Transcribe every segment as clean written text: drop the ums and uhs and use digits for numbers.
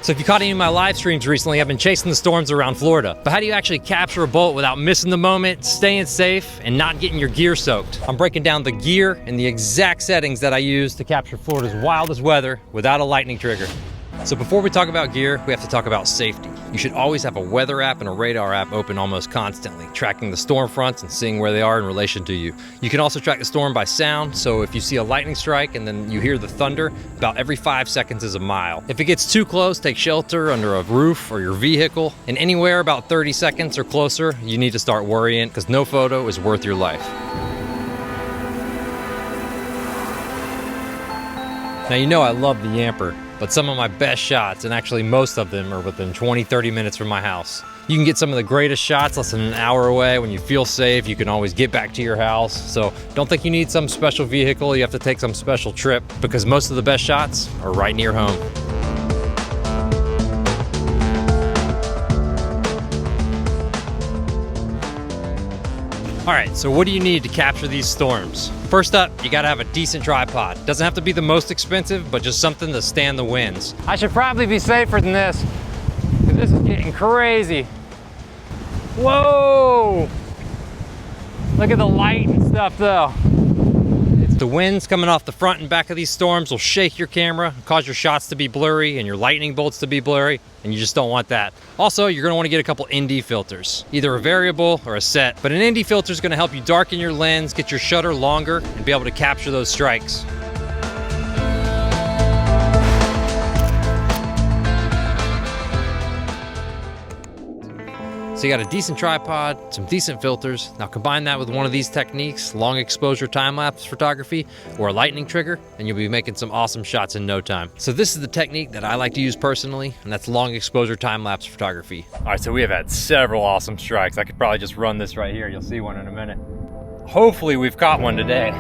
So if you caught any of my live streams recently, I've been chasing the storms around Florida. But how do you actually capture a bolt without missing the moment, staying safe, and not getting your gear soaked? I'm breaking down the gear and the exact settings that I use to capture Florida's wildest weather without a lightning trigger. So before we talk about gear, we have to talk about safety. You should always have a weather app and a radar app open almost constantly, tracking the storm fronts and seeing where they are in relation to you. You can also track the storm by sound, so if you see a lightning strike and then you hear the thunder, about every 5 seconds is a mile. If it gets too close, take shelter under a roof or your vehicle, and anywhere about 30 seconds or closer, you need to start worrying, because no photo is worth your life. Now you know I love the Yamper, but some of my best shots, and actually most of them, are within 20-30 minutes from my house. You can get some of the greatest shots less than an hour away. When you feel safe, you can always get back to your house. So don't think you need some special vehicle, you have to take some special trip, because most of the best shots are right near home. All right, so what do you need to capture these storms? First up, you gotta have a decent tripod. Doesn't have to be the most expensive, but just something to stand the winds. I should probably be safer than this, because this is getting crazy. Whoa! Look at the light and stuff though. The winds coming off the front and back of these storms will shake your camera, cause your shots to be blurry and your lightning bolts to be blurry, and you just don't want that. Also, you're gonna wanna get a couple ND filters, either a variable or a set, but an ND filter is gonna help you darken your lens, get your shutter longer, and be able to capture those strikes. So you got a decent tripod, some decent filters. Now combine that with one of these techniques, long exposure time-lapse photography or a lightning trigger, and you'll be making some awesome shots in no time. So this is the technique that I like to use personally, and that's long exposure time-lapse photography. All right, so we have had several awesome strikes. I could probably just run this right here. You'll see one in a minute. Hopefully we've caught one today.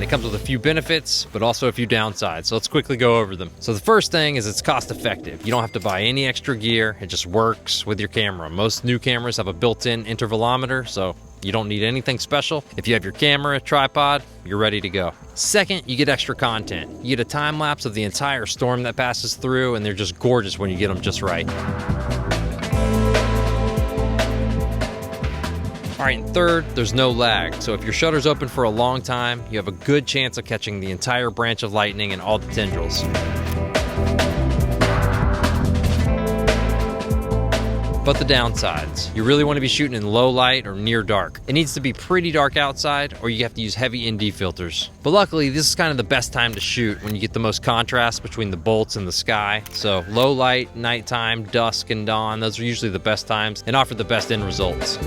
It comes with a few benefits, but also a few downsides. So let's quickly go over them. So the first thing is it's cost effective. You don't have to buy any extra gear. It just works with your camera. Most new cameras have a built-in intervalometer, so you don't need anything special. If you have your camera, tripod, you're ready to go. Second, you get extra content. You get a time lapse of the entire storm that passes through, and they're just gorgeous when you get them just right. All right, and third, there's no lag. So if your shutter's open for a long time, you have a good chance of catching the entire branch of lightning and all the tendrils. But the downsides, you really want to be shooting in low light or near dark. It needs to be pretty dark outside, or you have to use heavy ND filters. But luckily, this is kind of the best time to shoot when you get the most contrast between the bolts and the sky. So low light, nighttime, dusk, and dawn, those are usually the best times and offer the best end results.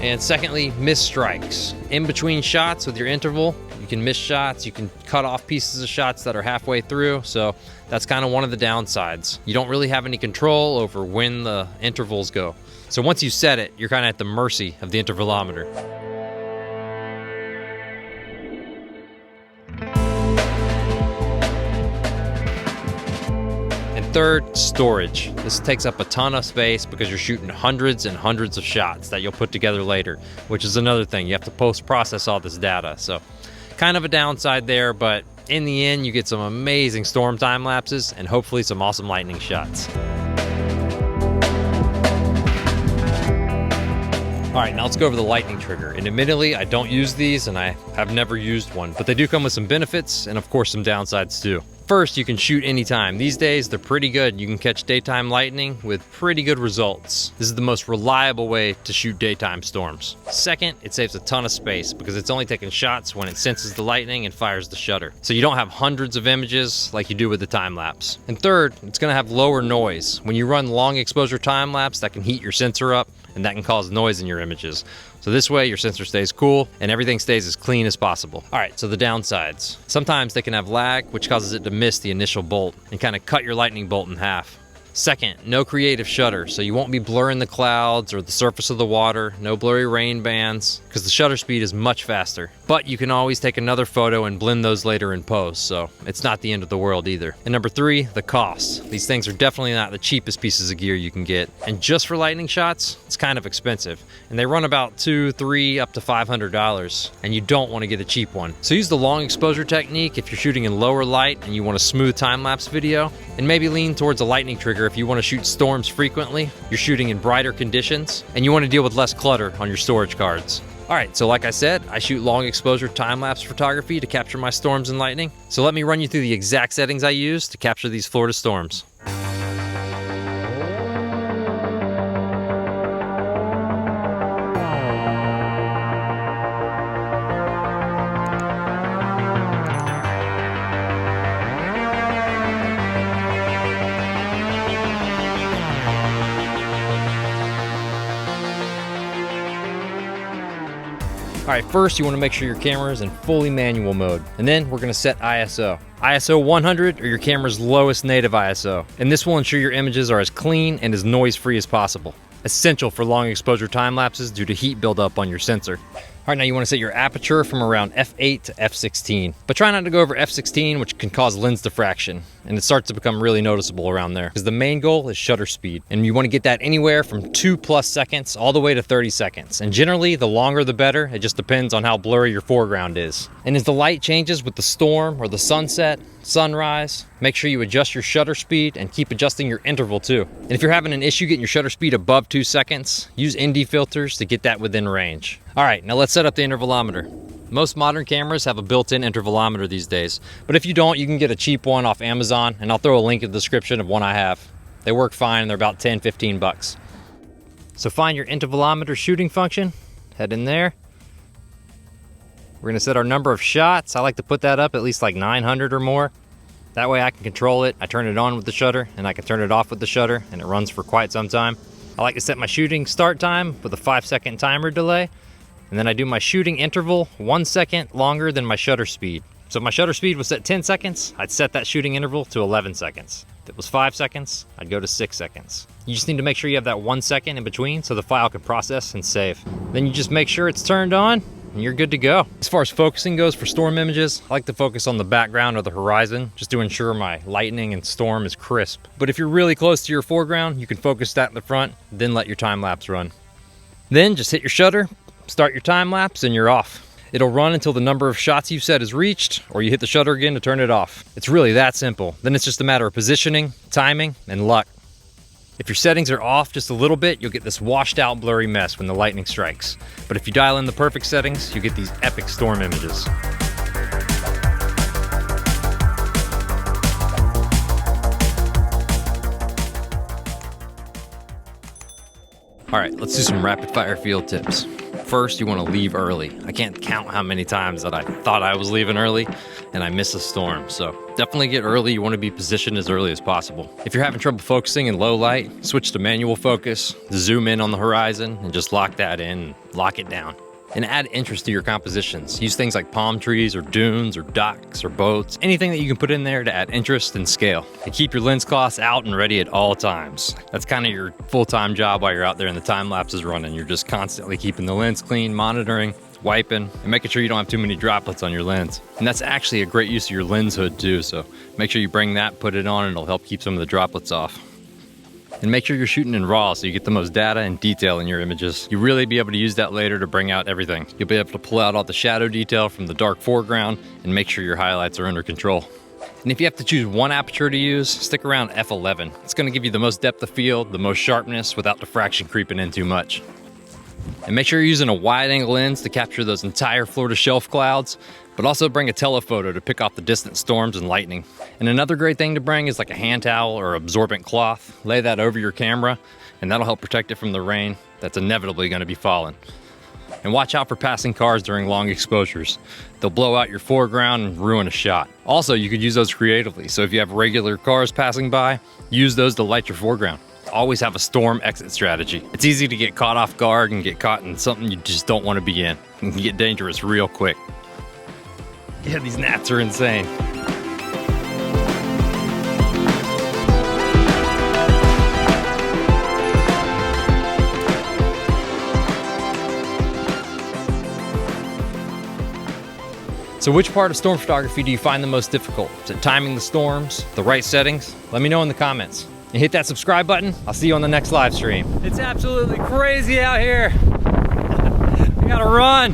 And secondly, miss strikes. In between shots with your interval, you can miss shots, you can cut off pieces of shots that are halfway through, so that's kind of one of the downsides. You don't really have any control over when the intervals go. So once you set it, you're kind of at the mercy of the intervalometer. Third, storage. This takes up a ton of space because you're shooting hundreds and hundreds of shots that you'll put together later, which is another thing. You have to post-process all this data. So kind of a downside there, but in the end, you get some amazing storm time lapses and hopefully some awesome lightning shots. All right, now let's go over the lightning trigger. And admittedly, I don't use these and I have never used one, but they do come with some benefits and of course some downsides too. First, you can shoot anytime. These days, they're pretty good. You can catch daytime lightning with pretty good results. This is the most reliable way to shoot daytime storms. Second, it saves a ton of space because it's only taking shots when it senses the lightning and fires the shutter. So you don't have hundreds of images like you do with the time lapse. And third, it's gonna have lower noise. When you run long exposure time lapse, that can heat your sensor up and that can cause noise in your images. So this way your sensor stays cool and everything stays as clean as possible. All right, so the downsides. Sometimes they can have lag, which causes it to miss the initial bolt and kind of cut your lightning bolt in half. Second, no creative shutter, so you won't be blurring the clouds or the surface of the water, no blurry rain bands, because the shutter speed is much faster. But you can always take another photo and blend those later in post, so it's not the end of the world either. And number three, the cost. These things are definitely not the cheapest pieces of gear you can get. And just for lightning shots, it's kind of expensive. And they run about $200, $300, up to $500, and you don't want to get a cheap one. So use the long exposure technique if you're shooting in lower light and you want a smooth time-lapse video, and maybe lean towards a lightning trigger if you want to shoot storms frequently, you're shooting in brighter conditions, and you want to deal with less clutter on your storage cards. Alright, so like I said, I shoot long exposure time-lapse photography to capture my storms and lightning. So let me run you through the exact settings I use to capture these Florida storms. Alright, first you want to make sure your camera is in fully manual mode, and then we're going to set ISO. ISO 100 or your camera's lowest native ISO, and this will ensure your images are as clean and as noise-free as possible. Essential for long exposure time lapses due to heat buildup on your sensor. Alright, now you want to set your aperture from around f8 to f16, but try not to go over f16, which can cause lens diffraction, and it starts to become really noticeable around there, because the main goal is shutter speed, and you want to get that anywhere from 2+ seconds all the way to 30 seconds, and generally the longer the better. It just depends on how blurry your foreground is. And as the light changes with the storm or the sunset, sunrise, make sure you adjust your shutter speed and keep adjusting your interval too. And if you're having an issue getting your shutter speed above 2 seconds, use ND filters to get that within range. Alright, now let's set up the intervalometer. Most modern cameras have a built-in intervalometer these days, but if you don't, you can get a cheap one off Amazon, and I'll throw a link in the description of one I have. They work fine, and they're about 10-15 bucks. So find your intervalometer shooting function, head in there. We're going to set our number of shots. I like to put that up at least like 900 or more. That way I can control it. I turn it on with the shutter, and I can turn it off with the shutter, and it runs for quite some time. I like to set my shooting start time with a 5-second timer delay, and then I do my shooting interval 1 second longer than my shutter speed. So if my shutter speed was set 10 seconds, I'd set that shooting interval to 11 seconds. If it was 5 seconds, I'd go to 6 seconds. You just need to make sure you have that 1 second in between so the file can process and save. Then you just make sure it's turned on, and you're good to go. As far as focusing goes for storm images, I like to focus on the background or the horizon, just to ensure my lightning and storm is crisp. But if you're really close to your foreground, you can focus that in the front, then let your time lapse run. Then just hit your shutter, start your time lapse, and you're off. It'll run until the number of shots you've set is reached, or you hit the shutter again to turn it off. It's really that simple. Then it's just a matter of positioning, timing, and luck. If your settings are off just a little bit, you'll get this washed out blurry mess when the lightning strikes. But if you dial in the perfect settings, you get these epic storm images. All right, let's do some rapid fire field tips. First, you want to leave early. I can't count how many times that I thought I was leaving early and I missed a storm. So definitely get early. You want to be positioned as early as possible. If you're having trouble focusing in low light, switch to manual focus, zoom in on the horizon, and just lock that in and lock it down. And add interest to your compositions. Use things like palm trees or dunes or docks or boats, anything that you can put in there to add interest and scale. And keep your lens cloths out and ready at all times. That's kind of your full-time job while you're out there and the time lapse is running. You're just constantly keeping the lens clean, monitoring, wiping, and making sure you don't have too many droplets on your lens. And that's actually a great use of your lens hood too, so make sure you bring that, put it on, and it'll help keep some of the droplets off. And make sure you're shooting in RAW so you get the most data and detail in your images. You'll really be able to use that later to bring out everything. You'll be able to pull out all the shadow detail from the dark foreground and make sure your highlights are under control. And if you have to choose one aperture to use, stick around f11. It's going to give you the most depth of field, the most sharpness without diffraction creeping in too much. And make sure you're using a wide-angle lens to capture those entire Florida shelf clouds, but also bring a telephoto to pick off the distant storms and lightning. And another great thing to bring is like a hand towel or absorbent cloth. Lay that over your camera, and that'll help protect it from the rain that's inevitably going to be falling. And watch out for passing cars during long exposures. They'll blow out your foreground and ruin a shot. Also, you could use those creatively. So if you have regular cars passing by, use those to light your foreground. Always have a storm exit strategy. It's easy to get caught off guard and get caught in something you just don't want to be in. It can get dangerous real quick. Yeah, these gnats are insane. So which part of storm photography do you find the most difficult? Is it timing the storms, the right settings? Let me know in the comments. And hit that subscribe button. I'll see you on the next live stream. It's absolutely crazy out here. We gotta run.